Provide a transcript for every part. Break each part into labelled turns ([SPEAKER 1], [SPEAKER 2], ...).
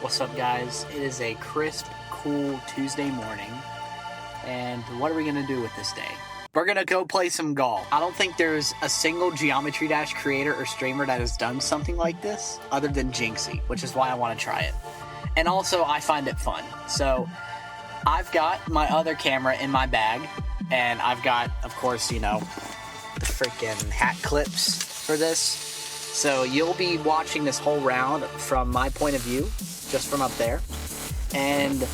[SPEAKER 1] What's up, guys? It is a crisp, cool Tuesday morning, and what are we gonna do with this day? We're gonna go play some golf. I don't think there's a single Geometry Dash creator or streamer that has done something like this other than Jinxie, which is why I want to try it. And also, I find it fun. So, I've got my other camera in my bag, and I've got, of course, you know, the freaking hat clips for this. So you'll be watching this whole round from my point of view, just from up there. And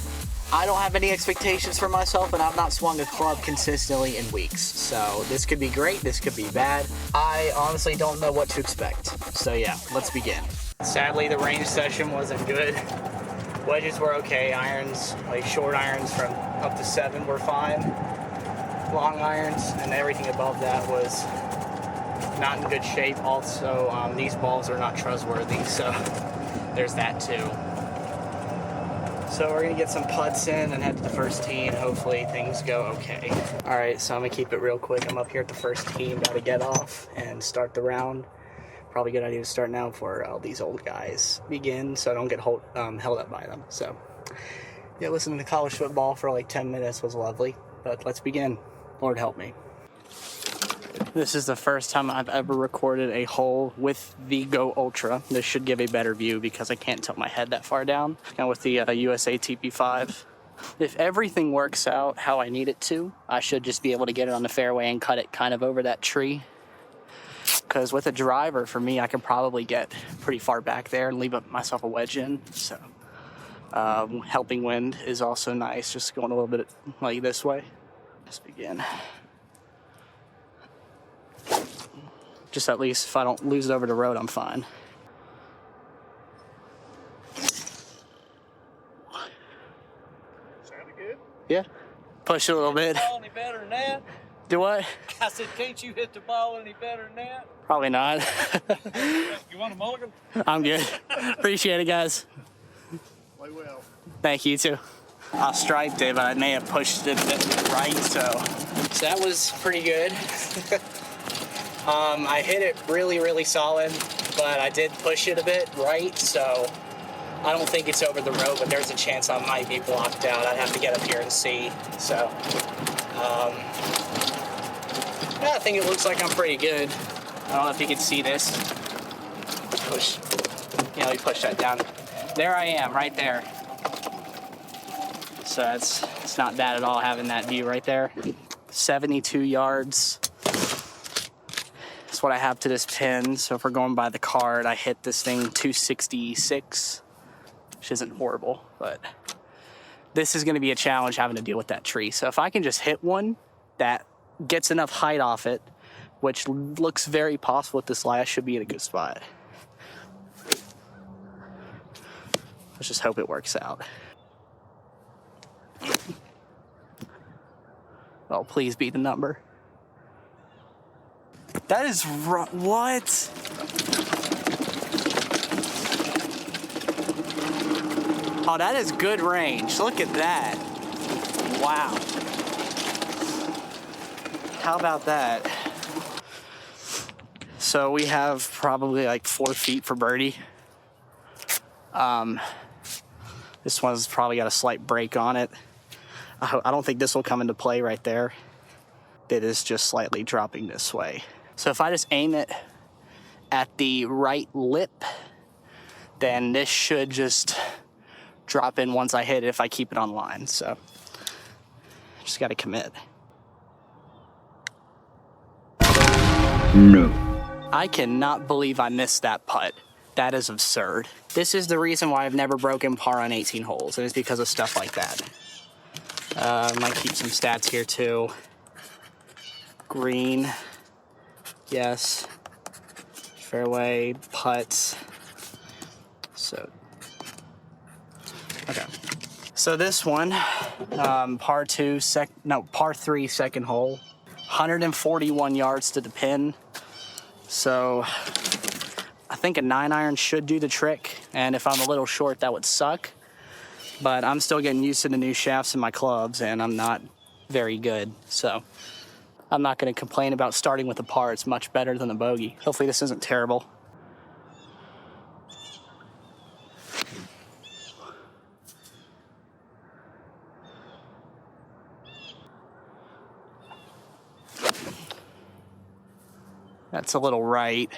[SPEAKER 1] I don't have any expectations for myself, and I've not swung a club consistently in weeks. So this could be great, this could be bad. I honestly don't know what to expect. So yeah, let's begin. Sadly, the range session wasn't good. Wedges were okay, irons, like short irons from up to 7 were fine. Long irons and everything above that was not in good shape. Also, these balls are not trustworthy, so there's that too. So we're gonna get some putts in and head to the first tee, and hopefully things go okay. All right, so I'm gonna keep it real quick. I'm up here at the first tee, about to get off and start the round. Probably a good idea to start now before all these old guys begin, so I don't get held up by them. So yeah, listening to college football for like 10 minutes was lovely, but let's begin. Lord help me. This is the first time I've ever recorded a hole with the Go Ultra. This should give a better view because I can't tilt my head that far down. And with the USA TP5. If everything works out how I need it to, I should just be able to get it on the fairway and cut it kind of over that tree. Because with a driver, for me, I can probably get pretty far back there and leave myself a wedge in. So, helping wind is also nice, just going a little bit like this way. Let's begin. Just at least if I don't lose it over the road, I'm fine.
[SPEAKER 2] Sounded good.
[SPEAKER 1] Yeah. Push it a little bit.
[SPEAKER 2] Ball any better than that?
[SPEAKER 1] Do what?
[SPEAKER 2] I said, can't you hit the ball any better than that?
[SPEAKER 1] Probably not.
[SPEAKER 2] You want a mulligan?
[SPEAKER 1] I'm good. Appreciate it, guys.
[SPEAKER 2] Play well.
[SPEAKER 1] Thank you, too. I striped it, but I may have pushed it a bit right, so that was pretty good. I hit it really solid, but I did push it a bit right, so I don't think it's over the road, but there's a chance I might be blocked out. I'd have to get up here and see. So, yeah, I think it looks like I'm pretty good. I don't know if you can see this. Push. Yeah, let me push that down. There I am, right there. So it's not bad at all having that view right there. 72 yards. That's what I have to this pin. So if we're going by the card, I hit this thing 266, which isn't horrible, but this is going to be a challenge having to deal with that tree. So if I can just hit one that gets enough height off it, which looks very possible with this lie, I should be in a good spot. Let's just hope it works out. Oh, please be the number. That is what? Oh, that is good range. Look at that. Wow. How about that? So we have probably like 4 feet for birdie. This one's probably got a slight break on it. I don't think this will come into play right there. It is just slightly dropping this way. So if I just aim it at the right lip, then this should just drop in once I hit it if I keep it on line. So just got to commit.
[SPEAKER 3] No.
[SPEAKER 1] I cannot believe I missed that putt. That is absurd. This is the reason why I've never broken par on 18 holes, and it's because of stuff like that. Might keep some stats here too. Green, yes. Fairway, putts. So, okay. So this one, par 3, second hole. 141 yards to the pin. So I think a 9-iron should do the trick, and if I'm a little short, that would suck. But I'm still getting used to the new shafts in my clubs, and I'm not very good. So I'm not going to complain about starting with a par. It's much better than a bogey. Hopefully this isn't terrible. That's a little right.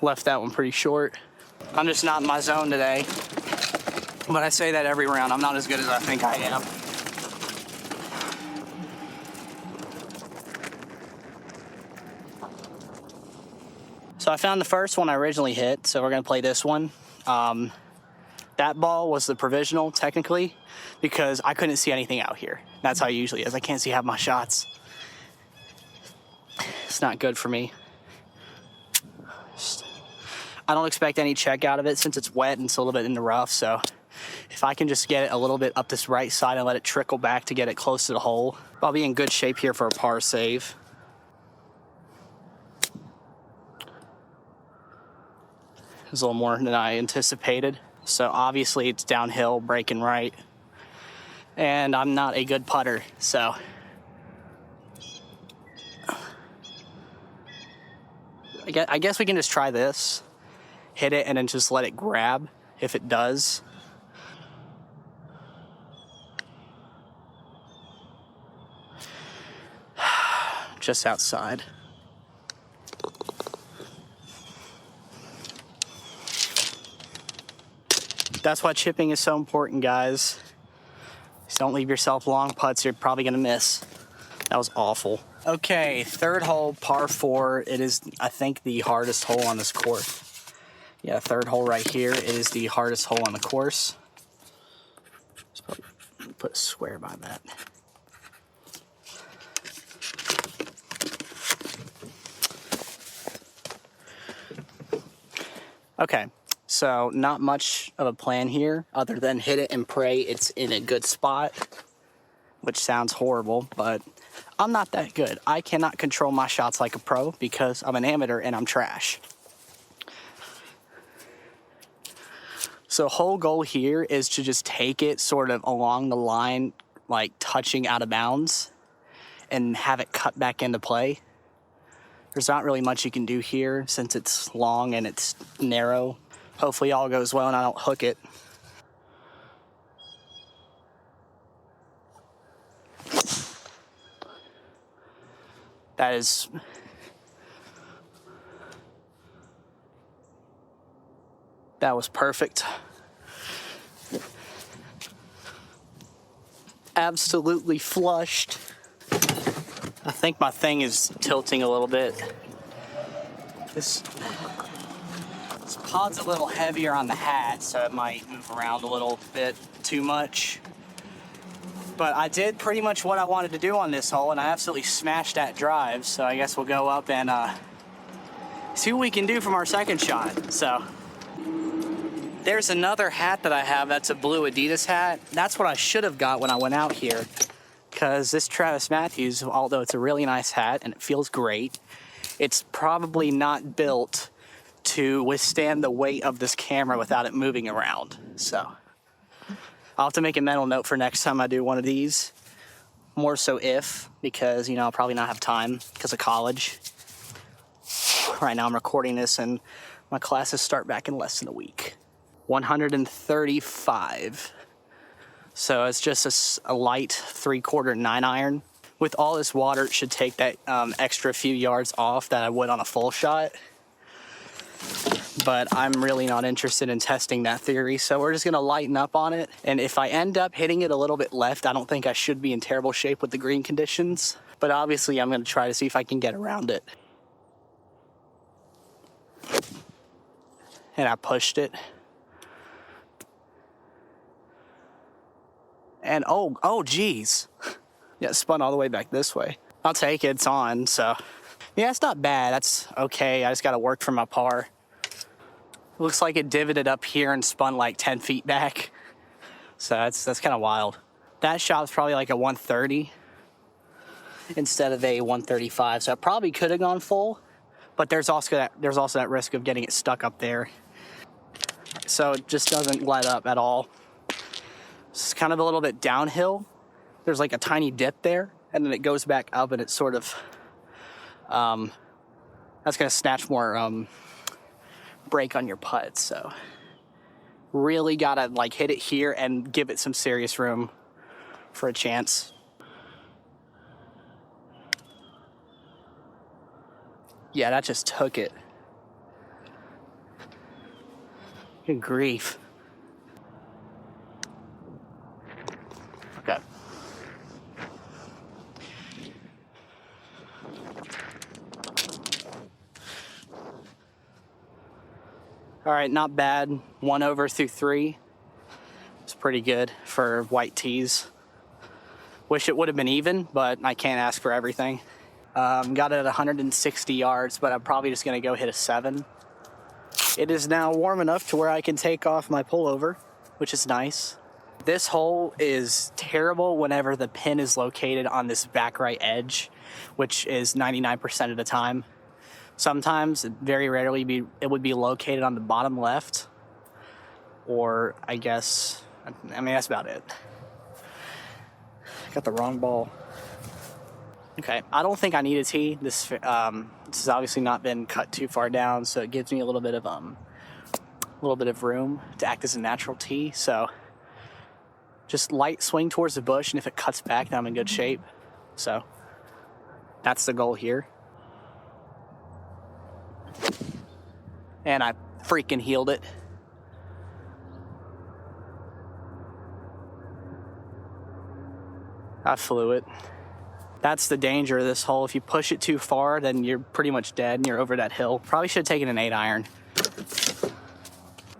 [SPEAKER 1] Left that one pretty short. I'm just not in my zone today. But I say that every round. I'm not as good as I think I am. So I found the first one I originally hit, so we're gonna play this one. That ball was the provisional, technically, because I couldn't see anything out here. That's how it usually is. I can't see half my shots. It's not good for me. I don't expect any check out of it since it's wet and it's a little bit in the rough, so if I can just get it a little bit up this right side and let it trickle back to get it close to the hole, I'll be in good shape here for a par save. It was a little more than I anticipated. So obviously it's downhill, breaking right. And I'm not a good putter, so. I guess we can just try this. Hit it and then just let it grab if it does. Just outside. That's why chipping is so important, guys. Just don't leave yourself long putts you're probably gonna miss. That was awful. Okay, third hole, par 4. It is, I think, the hardest hole on this course. Yeah, third hole right here. It is the hardest hole on the course. Just put a square by that. Okay, so not much of a plan here other than hit it and pray it's in a good spot, which sounds horrible, but I'm not that good. I cannot control my shots like a pro because I'm an amateur and I'm trash. So whole goal here is to just take it sort of along the line, like touching out of bounds, and have it cut back into play. There's not really much you can do here since it's long and it's narrow. Hopefully all goes well and I don't hook it. That was perfect. Absolutely flushed. I think my thing is tilting a little bit. This pod's a little heavier on the hat, so it might move around a little bit too much. But I did pretty much what I wanted to do on this hole, and I absolutely smashed that drive. So I guess we'll go up and see what we can do from our second shot. So there's another hat that I have that's a blue Adidas hat. That's what I should have got when I went out here, because this Travis Matthews, although it's a really nice hat and it feels great, it's probably not built to withstand the weight of this camera without it moving around. So I'll have to make a mental note for next time I do one of these. More so because, you know, I'll probably not have time because of college. Right now I'm recording this and my classes start back in less than a week. 135. So it's just a light 3/4 9-iron. With all this water, it should take that extra few yards off that I would on a full shot. But I'm really not interested in testing that theory, so we're just gonna lighten up on it. And if I end up hitting it a little bit left, I don't think I should be in terrible shape with the green conditions. But obviously I'm gonna try to see if I can get around it. And I pushed it. And oh geez. Yeah, it spun all the way back this way. I'll take it, it's on, so. Yeah, it's not bad, that's okay. I just gotta work for my par. Looks like it divoted up here and spun like 10 feet back. So that's kind of wild. That shot was probably like a 130 instead of a 135. So I probably could have gone full, but there's also that risk of getting it stuck up there. So it just doesn't let up at all. It's kind of a little bit downhill. There's like a tiny dip there, and then it goes back up, and it's sort of, that's gonna snatch more break on your putt. So really gotta like hit it here and give it some serious room for a chance. Yeah, that just took it. Good grief. Okay. All right, not bad. 1 over through 3. It's pretty good for white tees. Wish it would have been even, but I can't ask for everything. Got it at 160 yards, but I'm probably just gonna go hit a 7. It is now warm enough to where I can take off my pullover, which is nice. This hole is terrible whenever the pin is located on this back right edge, which is 99% of the time. Sometimes, very rarely, it would be located on the bottom left, or I guess, I mean, that's about it. Got the wrong ball. Okay, I don't think I need a tee. This has obviously not been cut too far down, so it gives me a little bit of room to act as a natural tee. So just light swing towards the bush, and if it cuts back, then I'm in good shape. So that's the goal here. And I freaking healed it. I flew it. That's the danger of this hole. If you push it too far, then you're pretty much dead and you're over that hill. Probably should have taken an 8-iron.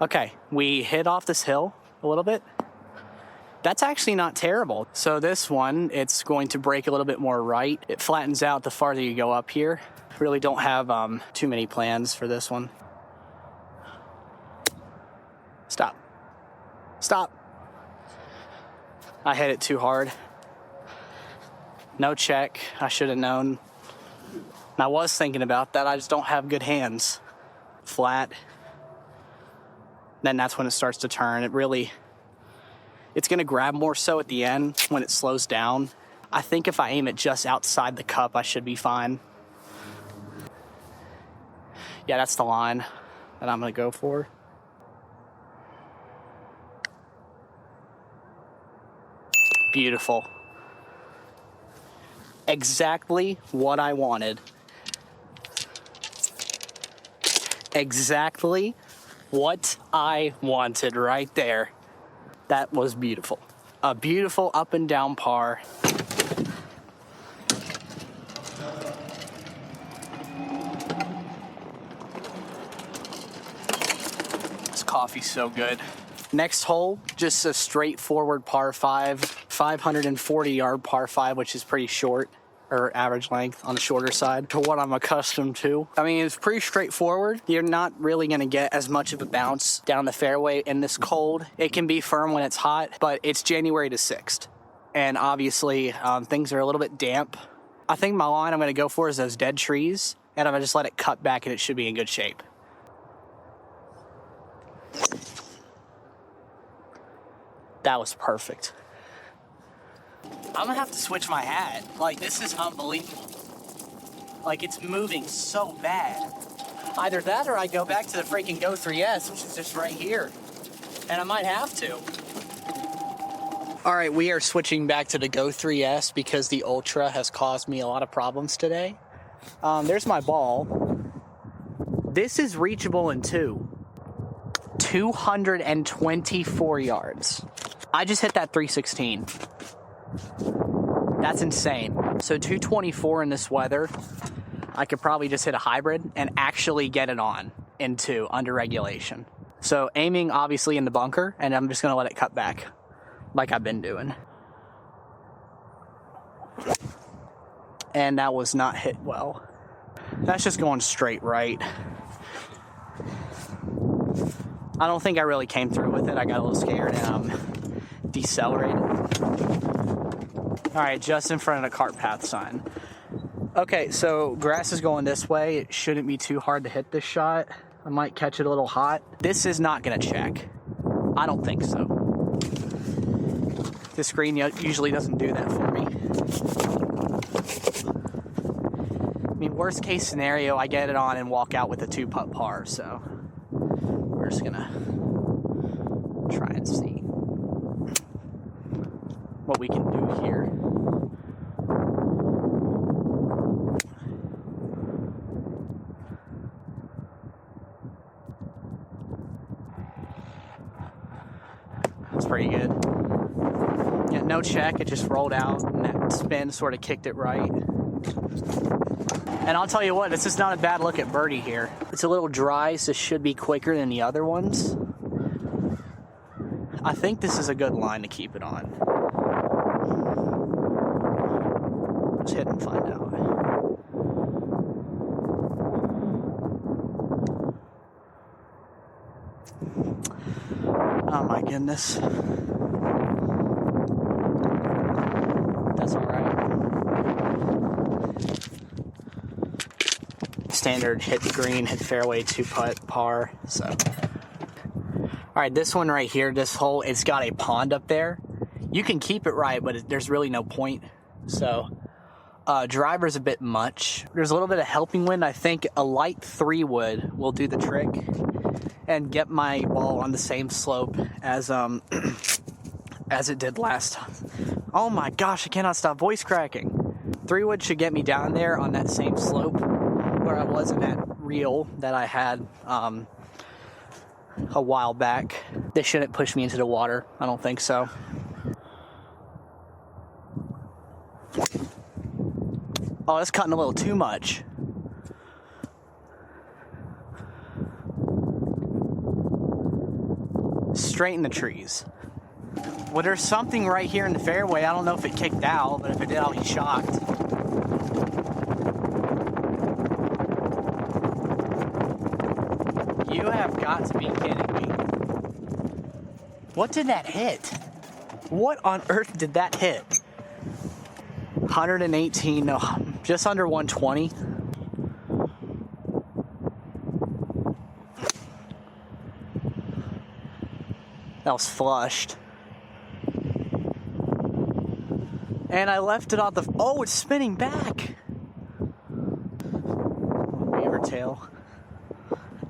[SPEAKER 1] Okay, we hit off this hill a little bit. That's actually not terrible. So this one, it's going to break a little bit more right. It flattens out the farther you go up here. Really don't have too many plans for this one. Stop. Stop. I hit it too hard. No check. I should have known. And I was thinking about that. I just don't have good hands. Flat. Then that's when it starts to turn. It's going to grab more so at the end when it slows down. I think if I aim it just outside the cup, I should be fine. Yeah, that's the line that I'm going to go for. Beautiful. Exactly what I wanted. Exactly what I wanted right there. That was beautiful. A beautiful up and down par. This coffee's so good. Next hole, just a straightforward par 5, 540-yard par 5, which is pretty short, or average length on the shorter side to what I'm accustomed to. I mean, it's pretty straightforward. You're not really going to get as much of a bounce down the fairway in this cold. It can be firm when it's hot, but it's January the 6th. And obviously, things are a little bit damp. I think my line I'm going to go for is those dead trees, and I'm going to just let it cut back, and it should be in good shape. That was perfect. I'm gonna have to switch my hat. Like, this is unbelievable. Like, it's moving so bad. Either that or I go back to the freaking Go 3S, which is just right here. And I might have to. All right, we are switching back to the Go 3S because the Ultra has caused me a lot of problems today. There's my ball. This is reachable in 224 yards. I just hit that 316. That's insane. So 224 in this weather, I could probably just hit a hybrid and actually get it on into under regulation. So aiming obviously in the bunker, and I'm just gonna let it cut back like I've been doing. And that was not hit well. That's just going straight right. I don't think I really came through with it. I got a little scared and decelerated. All right, just in front of the cart path sign. Okay, so grass is going this way. It shouldn't be too hard to hit this shot. I might catch it a little hot. This is not gonna check. I don't think so. This green usually doesn't do that for me. I mean, worst case scenario, I get it on and walk out with a 2-putt par, so we're just gonna try and see what we can do here. pretty good. Yeah, no check, it just rolled out, and that spin sort of kicked it right. And I'll tell you what, this is not a bad look at birdie here. It's a little dry, so it should be quicker than the other ones. I think this is a good line to keep it on. Let's hit and find out. Oh my goodness. That's all right. Standard hit the green, hit fairway, 2-putt, par, so. All right, this one right here, this hole, it's got a pond up there. You can keep it right, but there's really no point. So, driver's a bit much. There's a little bit of helping wind. I think a light 3-wood will do the trick and get my ball on the same slope as it did last time. Oh my gosh, I cannot stop voice cracking. 3-wood should get me down there on that same slope where I was in that reel that I had a while back. They shouldn't push me into the water. I don't think so. Oh, that's cutting a little too much. Straighten the trees. Well, there's something right here in the fairway. I don't know if it kicked out, but if it did, I'll be shocked. You have got to be kidding me. What did that hit? What on earth did that hit? 118, no, just under 120. That was flushed. And I left it on the... Oh, it's spinning back. Beaver tail.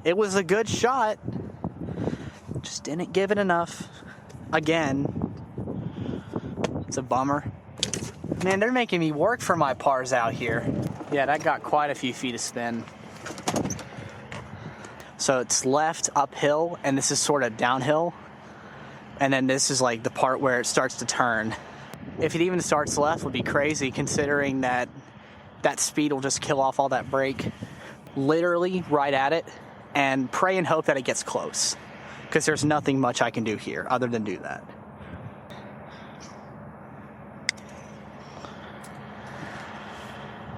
[SPEAKER 1] It was a good shot. Just didn't give it enough. Again. It's a bummer. Man, they're making me work for my pars out here. Yeah, that got quite a few feet of spin. So it's left uphill, and this is sort of downhill. And then this is like the part where it starts to turn. If it even starts left, would be crazy, considering that that speed will just kill off all that brake. Literally right at it, and pray and hope that it gets close, because there's nothing much I can do here other than do that.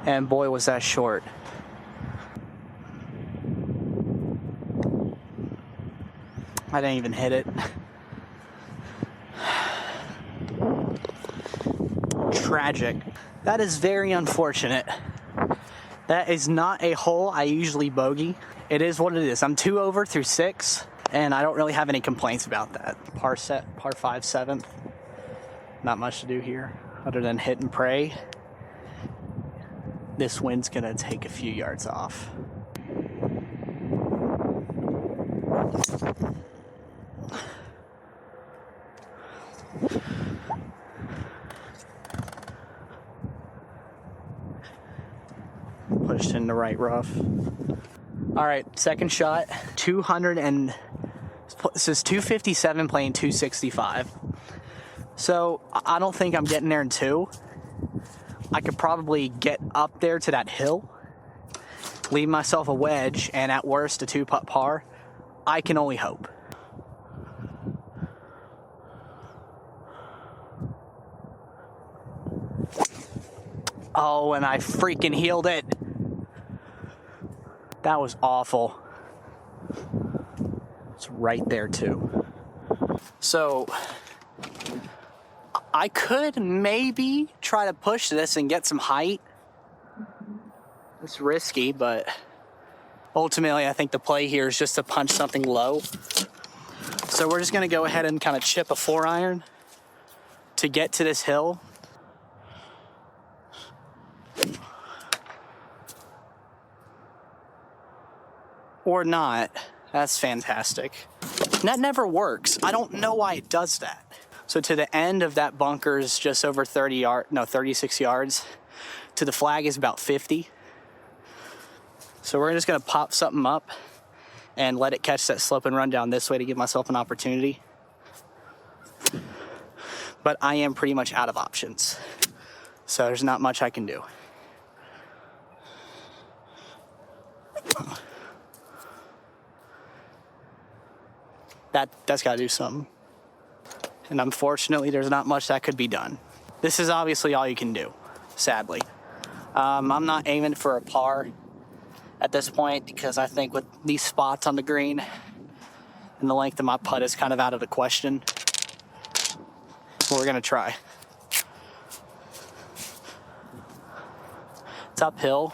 [SPEAKER 1] And boy, was that short. I didn't even hit it. Tragic. That is very unfortunate. That is not a hole I usually bogey. It is what it is. I'm 2 over through 6, and I don't really have any complaints about that. Par 5, 7th. Not much to do here other than hit and pray. This wind's gonna take a few yards off. Pushed in the right rough. All right, second shot. 200 and this is 257 playing 265. So I don't think I'm getting there in 2. I could probably get up there to that hill, leave myself a wedge, and at worst a 2-putt par. I can only hope. Oh, and I freaking healed it. That was awful. It's right there too. So I could maybe try to push this and get some height. It's risky, but ultimately I think the play here is just to punch something low. So we're just gonna go ahead and kind of chip a 4-iron to get to this hill. Or not. That's fantastic. And that never works. I don't know why it does that. So to the end of that bunker is just over 36 yards. To the flag is about 50. So we're just gonna pop something up and let it catch that slope and run down this way to give myself an opportunity. but I am pretty much out of options. So there's not much I can do. That's got to do something. And unfortunately, there's not much that could be done. This is obviously all you can do, sadly. I'm not aiming for a par at this point because I think with these spots on the green and the length of my putt is kind of out of the question. But we're gonna try. It's uphill.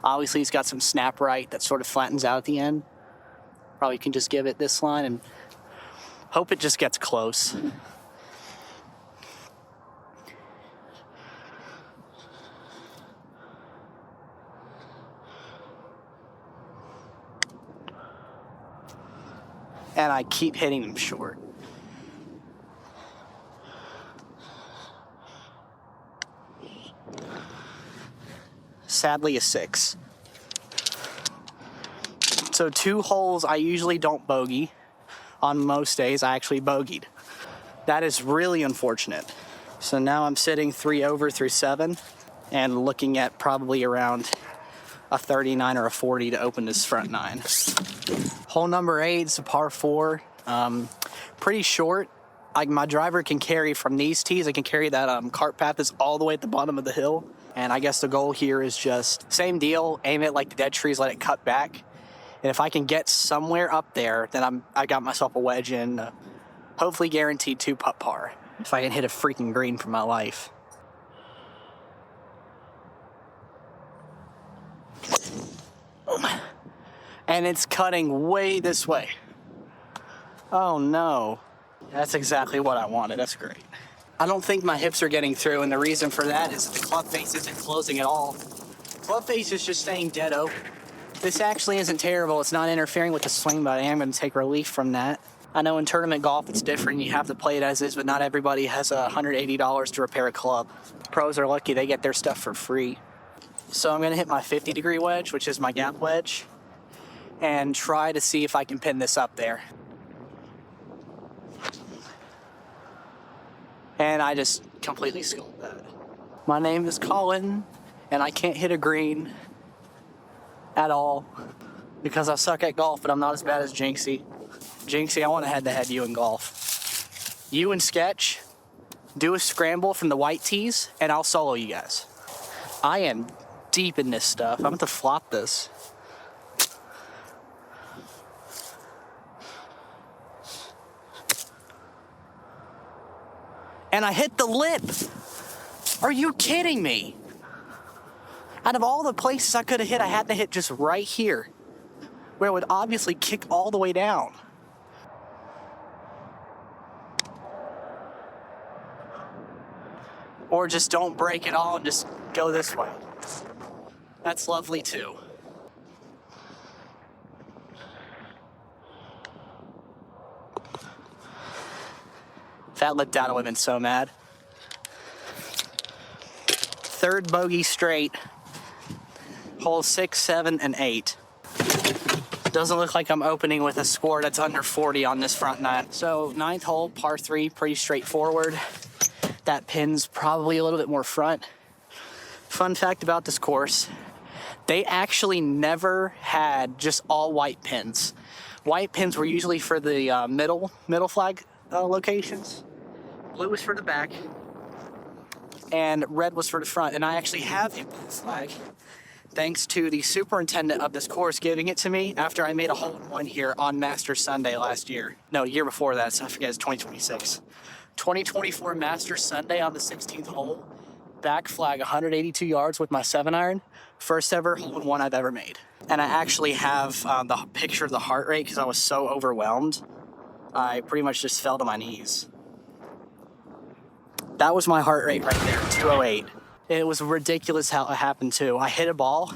[SPEAKER 1] Obviously, he's got some snap right that sort of flattens out at the end. Probably can just give it this line and hope it just gets close. And I keep hitting them short. Sadly, a 6. So 2 holes I usually don't bogey. On most days, I actually bogeyed. That is really unfortunate. So now I'm sitting 3 over through 7 and looking at probably around a 39 or a 40 to open this front 9. Hole number 8 is a par 4. Pretty short. My driver can carry from these tees. I can carry that cart path that's all the way at the bottom of the hill. And I guess the goal here is just same deal. Aim it like the dead trees, let it cut back. And if I can get somewhere up there, then I got myself a wedge in. Hopefully guaranteed 2-putt par. If I can hit a freaking green for my life. And it's cutting way this way. Oh no. That's exactly what I wanted. That's great. I don't think my hips are getting through, and the reason for that is that the club face isn't closing at all. Club face is just staying dead open. This actually isn't terrible. It's not interfering with the swing, but I am going to take relief from that. I know in tournament golf it's different. You have to play it as is, but not everybody has $180 to repair a club. Pros are lucky they get their stuff for free. So I'm going to hit my 50-degree wedge, which is my gap wedge, and try to see if I can pin this up there. And I just completely skulled that. My name is Colin, and I can't hit a green at all because I suck at golf, but I'm not as bad as Jinxie. Jinxie, I want to head-to-head you in golf. You and Sketch, do a scramble from the white tees, and I'll solo you guys. I am deep in this stuff. I'm going to flop this. And I hit the lip. Are you kidding me? Out of all the places I could have hit, I had to hit just right here, where it would obviously kick all the way down. Or just don't break it all and just go this way. That's lovely too. If that lip down, I would have been so mad. 3rd bogey straight. Holes 6, 7, and 8. Doesn't look like I'm opening with a score that's under 40 on this front 9. So 9th hole, par 3, pretty straightforward. That pin's probably a little bit more front. Fun fact about this course, they actually never had just all white pins. White pins were usually for the middle flag locations. Blue was for the back, and red was for the front. And I actually have a blue flag, thanks to the superintendent of this course giving it to me after I made a hole-in-one here on Masters Sunday last year. No, year before that, so I forget, it's 2026. 2024 Masters Sunday on the 16th hole. Back flag 182 yards with my 7-iron. First ever hole-in-one I've ever made. And I actually have the picture of the heart rate because I was so overwhelmed. I pretty much just fell to my knees. That was my heart rate right there, 208. It was ridiculous how it happened too. I hit a ball,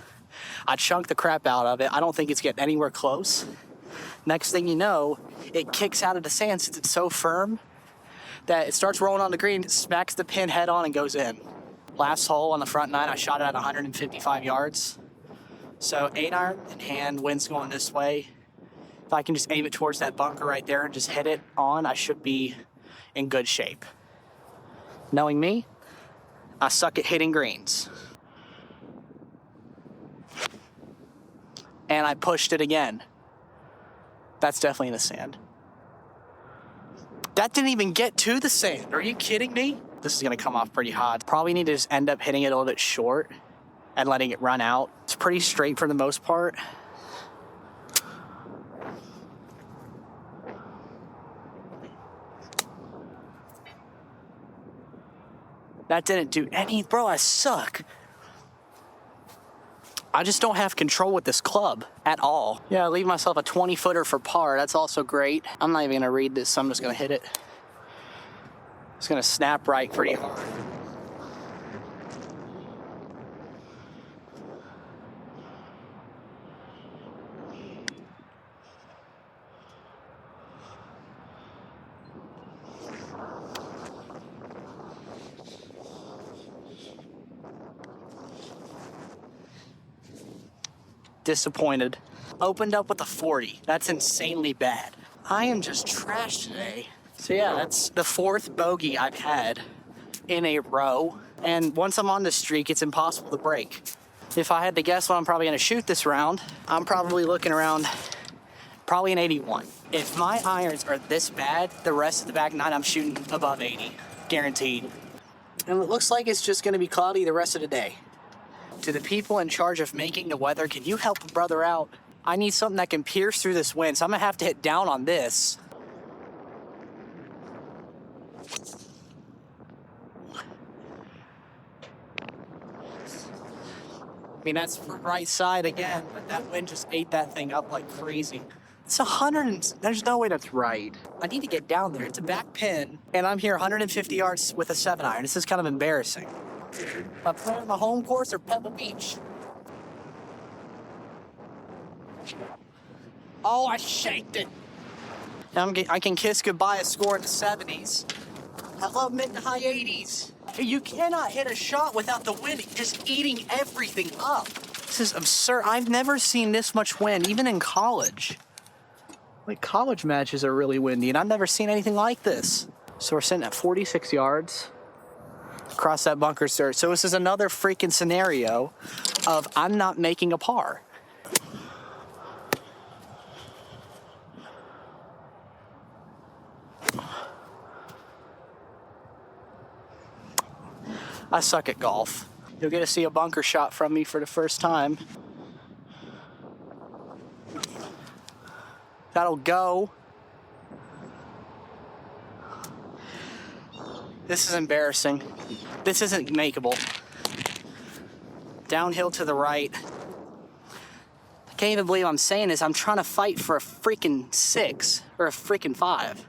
[SPEAKER 1] I chunked the crap out of it. I don't think it's getting anywhere close. Next thing you know, it kicks out of the sand since it's so firm that it starts rolling on the green, it smacks the pin head on and goes in. Last hole on the front 9, I shot it at 155 yards. So 8-iron in hand, wind's going this way. If I can just aim it towards that bunker right there and just hit it on, I should be in good shape. Knowing me, I suck at hitting greens. And I pushed it again. That's definitely in the sand. That didn't even get to the sand. Are you kidding me? This is gonna come off pretty hot. Probably need to just end up hitting it a little bit short and letting it run out. It's pretty straight for the most part. That didn't do any, bro, I suck. I just don't have control with this club at all. Yeah, I leave myself a 20 footer for par. That's also great. I'm not even gonna read this, so I'm just gonna hit it. It's gonna snap right pretty hard. Disappointed. Opened up with a 40. That's insanely bad. I am just trash today. So yeah, that's the 4th bogey I've had in a row. And once I'm on this streak, it's impossible to break. If I had to guess what I'm probably gonna shoot this round, I'm probably looking around probably an 81. If my irons are this bad, the rest of the back 9 I'm shooting above 80, guaranteed. And it looks like it's just gonna be cloudy the rest of the day. To the people in charge of making the weather, can you help a brother out? I need something that can pierce through this wind, so I'm gonna have to hit down on this. I mean, that's right side again, but that wind just ate that thing up like crazy. It's 100 and there's no way that's right. I need to get down there. It's a back pin, and I'm here 150 yards with a 7-iron. This is kind of embarrassing. I'm playing on the home course or Pebble Beach. Oh, I shaked it. Now I can kiss goodbye a score in the 70s. I love mid to high 80s. You cannot hit a shot without the wind just eating everything up. This is absurd. I've never seen this much wind, even in college. Like, college matches are really windy, and I've never seen anything like this. So we're sitting at 46 yards. Across that bunker dirt. So this is another freaking scenario of I'm not making a par. I suck at golf. You'll get to see a bunker shot from me for the first time. That'll go. This is embarrassing. This isn't makeable. Downhill to the right. I can't even believe I'm saying this. I'm trying to fight for a freaking 6 or a freaking 5.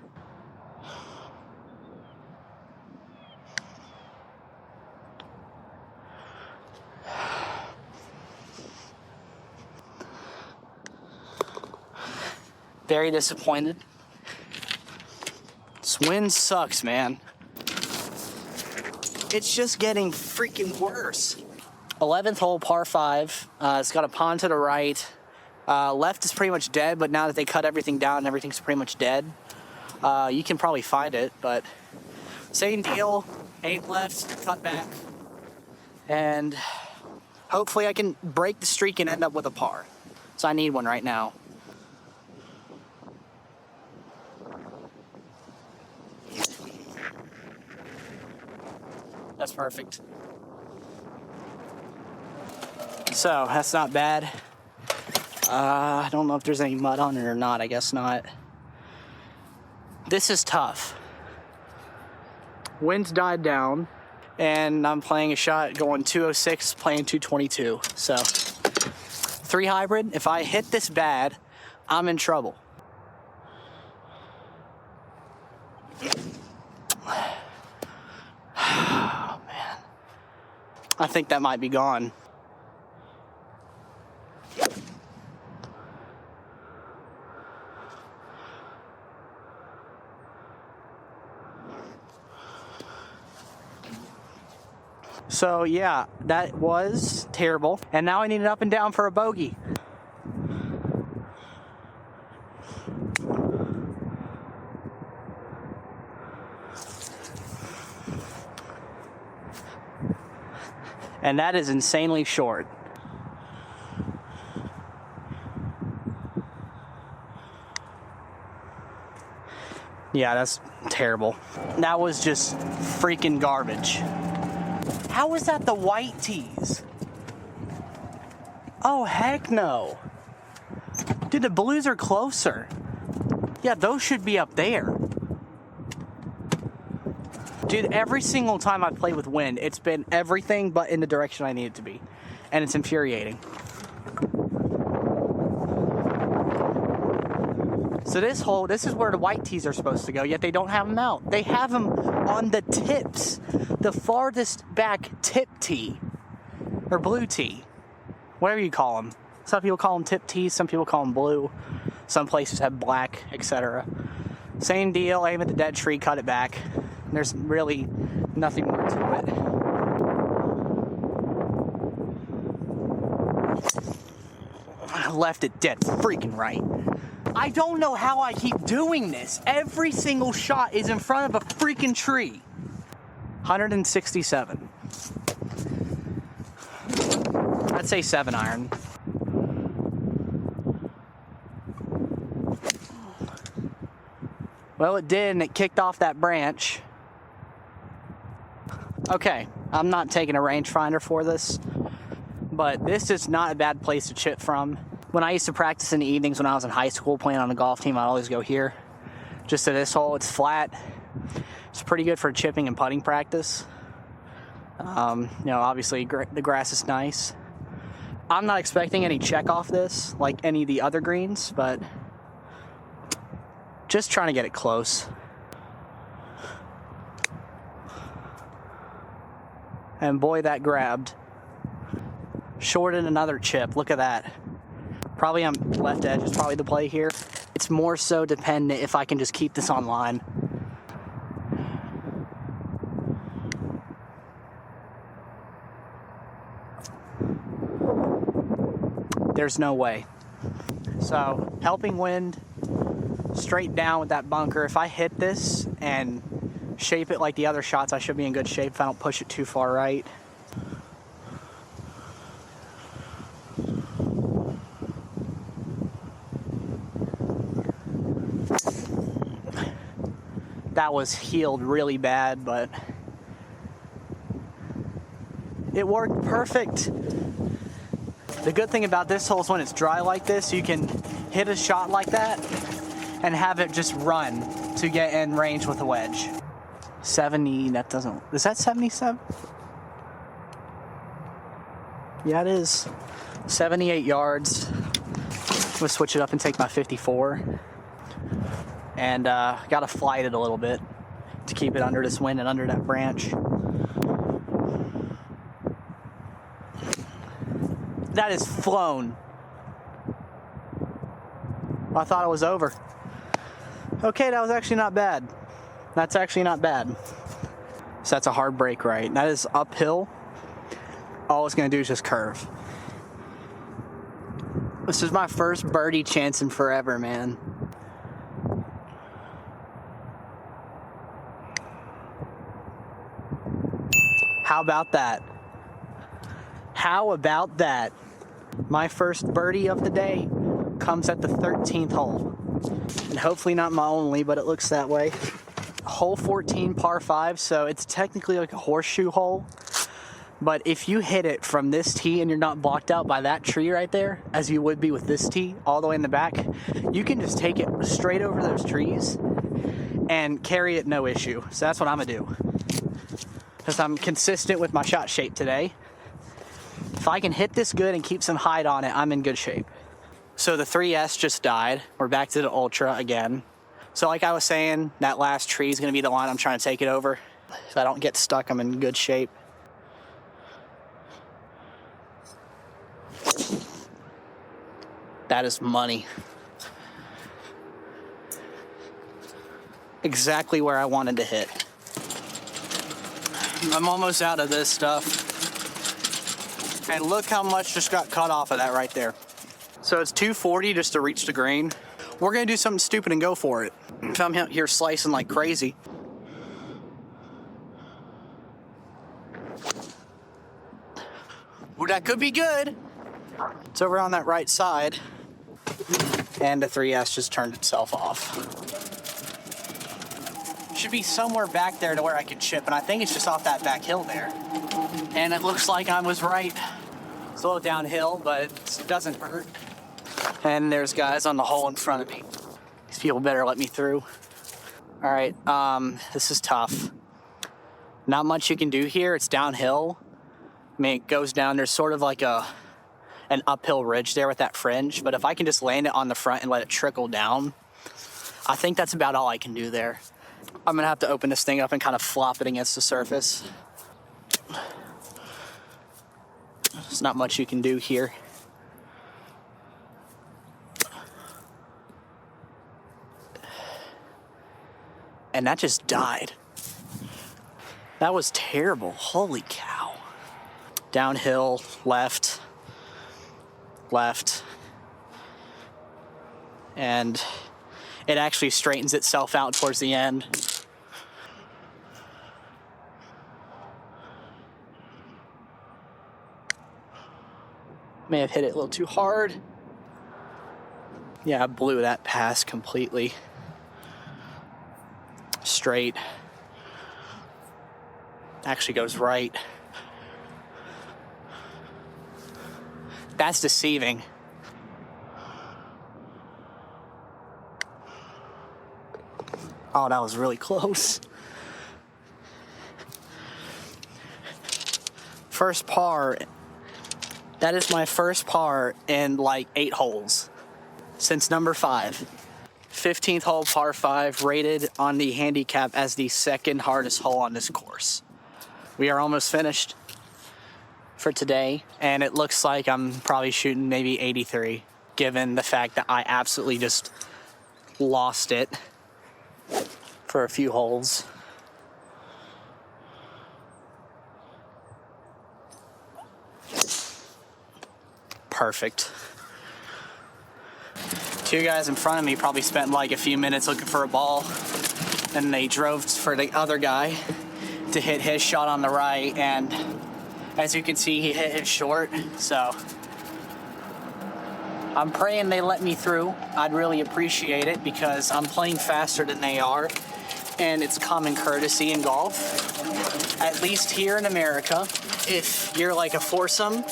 [SPEAKER 1] Very disappointed. This wind sucks, man. It's just getting freaking worse. 11th hole, par 5. It's got a pond to the right. Left is pretty much dead, but now that they cut everything down, everything's pretty much dead. You can probably find it, but same deal. 8 left, cut back. And hopefully I can break the streak and end up with a par. So I need one right now. That's perfect. So, that's not bad. I don't know if there's any mud on it or not. I guess not. This is tough. Wind's died down, and I'm playing a shot going 206, playing 222. So, 3 hybrid. If I hit this bad, I'm in trouble. I think that might be gone. So yeah, that was terrible. And now I need it up and down for a bogey. And that is insanely short. Yeah, that's terrible. That was just freaking garbage. How was that the white tees? Oh, heck no. Dude, the blues are closer. Yeah, those should be up there. Dude, every single time I've played with wind, it's been everything but in the direction I need it to be. And it's infuriating. So this hole, this is where the white tees are supposed to go, yet they don't have them out. They have them on the tips, the farthest back tip tee, or blue tee, whatever you call them. Some people call them tip tees, some people call them blue. Some places have black, etc. Same deal, aim at the dead tree, cut it back. There's really nothing more to it. I left it dead freaking right. I don't know how I keep doing this. Every single shot is in front of a freaking tree. 167. I'd say 7 iron. Well, it did, and it kicked off that branch. Okay, I'm not taking a rangefinder for this, but this is not a bad place to chip from. When I used to practice in the evenings when I was in high school playing on a golf team, I'd always go here, just to this hole. It's flat. It's pretty good for chipping and putting practice. Obviously the grass is nice. I'm not expecting any check off this, like any of the other greens, but just trying to get it close. And boy, that grabbed. Shorted another chip. Look at that. Probably on left edge is probably the play here. It's more so dependent if I can just keep this on line. There's no way. So, helping wind, straight down with that bunker. If I hit this and shape it like the other shots, I should be in good shape if I don't push it too far right. That was healed really bad, but it worked perfect. The good thing about this hole is when it's dry like this, you can hit a shot like that and have it just run to get in range with a wedge. 70, that doesn't, is that 77? Yeah, it is. 78 yards. I'm gonna switch it up and take my 54. And gotta flight it a little bit to keep it under this wind and under that branch. That is flown. I thought it was over. Okay, that was actually not bad. That's actually not bad. So that's a hard break right. That is uphill. All it's gonna do is just curve. This is my first birdie chance in forever, man. How about that? How about that? My first birdie of the day comes at the 13th hole. And hopefully not my only, but it looks that way. Hole 14, par 5, so it's technically like a horseshoe hole. But if you hit it from this tee and you're not blocked out by that tree right there, as you would be with this tee all the way in the back, you can just take it straight over those trees and carry it no issue. So that's what I'm gonna do. Because I'm consistent with my shot shape today. If I can hit this good and keep some height on it, I'm in good shape. So the 3S just died. We're back to the Ultra again. So like I was saying, that last tree is gonna be the line I'm trying to take it over. If I don't get stuck, I'm in good shape. That is money. Exactly where I wanted to hit. I'm almost out of this stuff. And look how much just got cut off of that right there. So it's 240 just to reach the green. We're gonna do something stupid and go for it. If I'm out here slicing like crazy. that could be good. It's over on that right side. And the 3S just turned itself off. Should be somewhere back there to where I can chip, and I think it's just off that back hill there. And it looks like I was right. It's a little downhill, but it doesn't hurt. And there's guys on the hole in front of me. These people better let me through. All right, this is tough. Not much you can do here. It's downhill. I mean, it goes down. There's sort of like an uphill ridge there with that fringe, but if I can just land it on the front and let it trickle down, I think that's about all I can do there. I'm gonna have to open this thing up and kind of flop it against the surface. There's not much you can do here. And that just died. That was terrible. Holy cow. Downhill, left, and it actually straightens itself out towards the end. May have hit it a little too hard. Yeah, I blew that pass completely. Straight. Actually goes right. That's deceiving. Oh, that was really close. First par. That is my first par in like 8 holes since number 5. 15th hole, par 5, rated on the handicap as the second hardest hole on this course. We are almost finished for today, and it looks like I'm probably shooting maybe 83, given the fact that I absolutely just lost it for a few holes. Perfect. 2 guys in front of me probably spent like a few minutes looking for a ball, and they drove for the other guy to hit his shot on the right, and as you can see, he hit his short, so I'm praying they let me through. I'd really appreciate it because I'm playing faster than they are, and it's common courtesy in golf, at least here in America. If you're like a foursome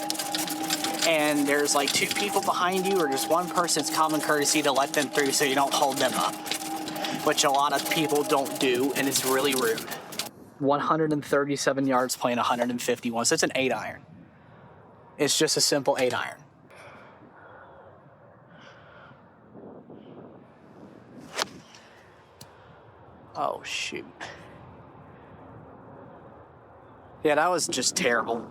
[SPEAKER 1] and there's like 2 people behind you or just one person, it's common courtesy to let them through so you don't hold them up, which a lot of people don't do, and it's really rude. 137 yards playing 151, so it's an 8-iron. It's just a simple 8-iron. Oh, shoot. Yeah, that was just terrible.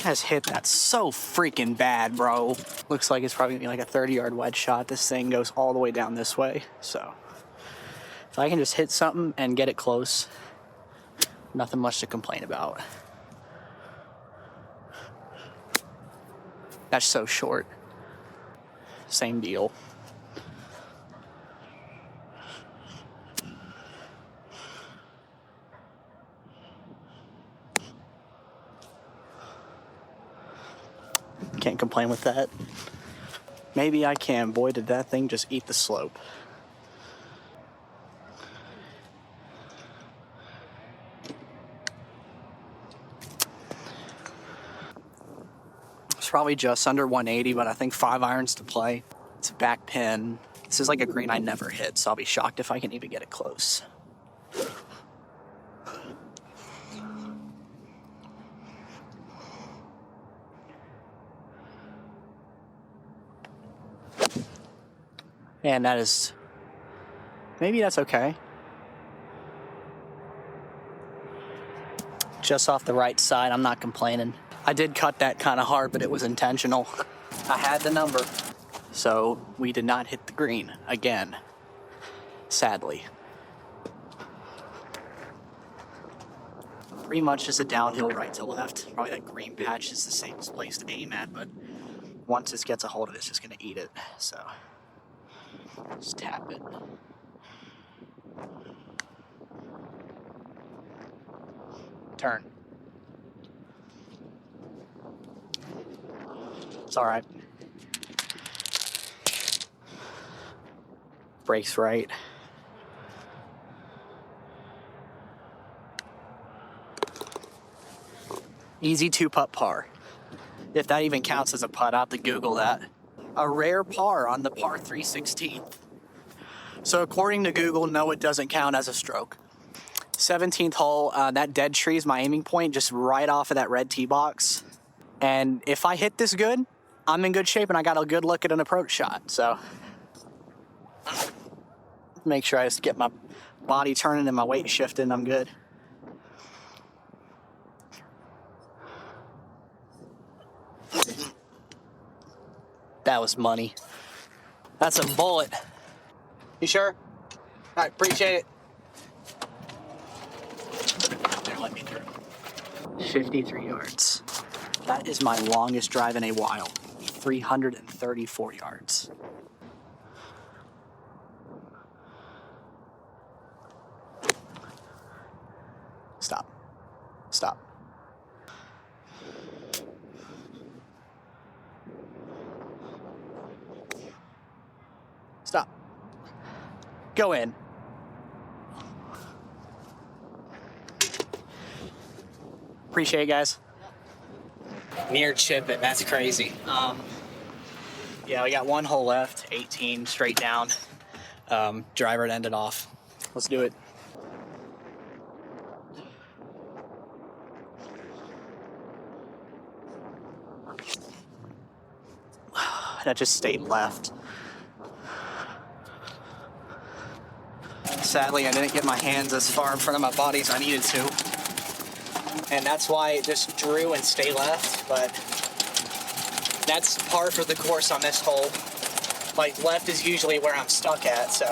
[SPEAKER 1] Has hit that so freaking bad, bro. Looks like it's probably gonna be like a 30-yard wedge shot. This thing goes all the way down this way, so if I can just hit something and get it close, nothing much to complain about. That's so short. Same deal. Can't complain with that. Maybe I can. Boy, did that thing just eat the slope. It's probably just under 180, but I think 5 irons to play. It's a back pin. This is like a green I never hit, so I'll be shocked if I can even get it close. And that is, maybe that's okay. Just off the right side, I'm not complaining. I did cut that kind of hard, but it was intentional. I had the number. So we did not hit the green again, sadly. Pretty much just a downhill right to left. Probably that green patch is the safest place to aim at, but once this gets a hold of it, it's just gonna eat it, so. Just tap it. Turn. It's all right. Brakes right. Easy 2-putt par. If that even counts as a putt, I'll have to Google that. A rare par on the par 3/16. So according to Google, no, it doesn't count as a stroke. 17th hole, that dead tree is my aiming point, just right off of that red tee box. And if I hit this good, I'm in good shape and I got a good look at an approach shot. So make sure I just get my body turning and my weight shifting, I'm good. That was money. That's a bullet. You sure? All right, appreciate it. There, let me through. 53 yards. That is my longest drive in a while. 334 yards. Stop. Stop. Stop. Go in. Appreciate it, guys. Near chip it. That's crazy. Yeah, we got one hole left. 18 straight down. Driver to end it off. Let's do it. That just stayed left. Sadly, I didn't get my hands as far in front of my body as I needed to. And that's why it just drew and stayed left, but that's par for the course on this hole. Like, left is usually where I'm stuck at, so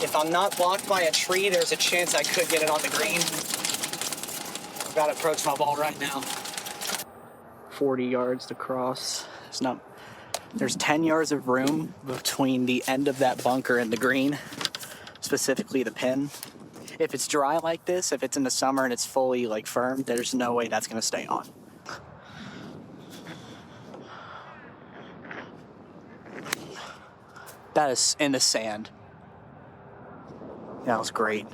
[SPEAKER 1] if I'm not blocked by a tree, there's a chance I could get it on the green. I've got to approach my ball right now. 40 yards to cross. There's 10 yards of room between the end of that bunker and the green, specifically the pin. If it's dry like this, if it's in the summer and it's fully like firm, there's no way that's gonna stay on. That is in the sand. That was great.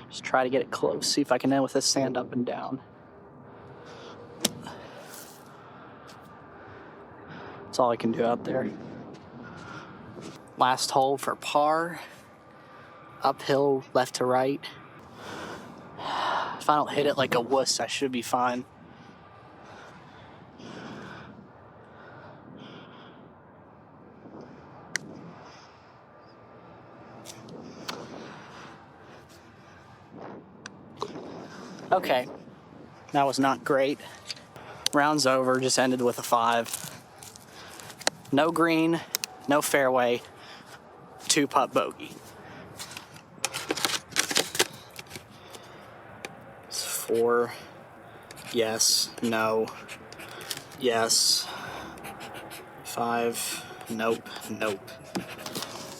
[SPEAKER 1] Just try to get it close, see if I can end with this sand up and down. That's all I can do out there. Last hole for par. Uphill, left to right. If I don't hit it like a wuss, I should be fine. Okay, that was not great. Round's over, just ended with a 5. No green, no fairway, 2-putt bogey. It's 4, yes, no, yes, 5, nope, nope.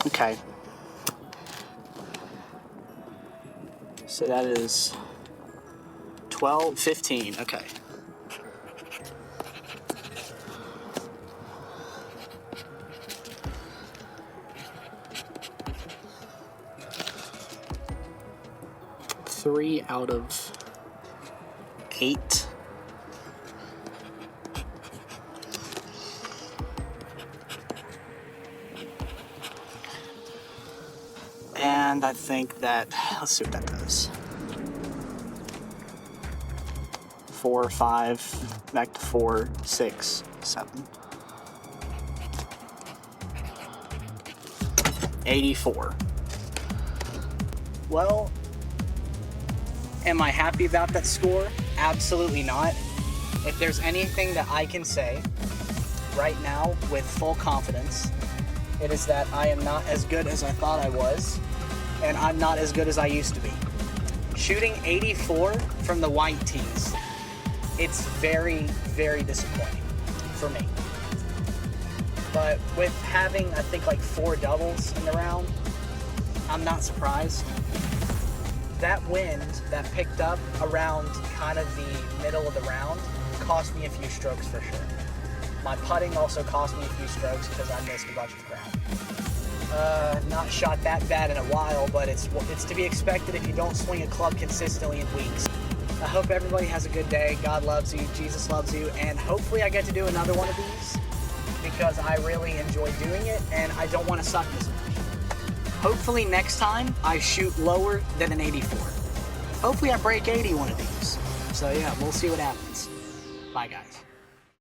[SPEAKER 1] Okay. So that is 12, 15, okay. Three out of 8. And I think that, let's see what that does. 4, 5, back to 4, 6, 7. 84. Well, am I happy about that score? Absolutely not. If there's anything that I can say right now with full confidence, it is that I am not as good as I thought I was, and I'm not as good as I used to be. Shooting 84 from the white tees, it's very, very disappointing for me. But with having, I think, like 4 doubles in the round, I'm not surprised. That wind that picked up around kind of the middle of the round cost me a few strokes for sure. My putting also cost me a few strokes because I missed a bunch of crap. Not shot that bad in a while, but it's to be expected if you don't swing a club consistently in weeks. I hope everybody has a good day. God loves you, Jesus loves you, and hopefully I get to do another one of these because I really enjoy doing it and I don't want to suck this much. Hopefully next time I shoot lower than an 84. Hopefully I break 80 one of these. So yeah, we'll see what happens. Bye guys.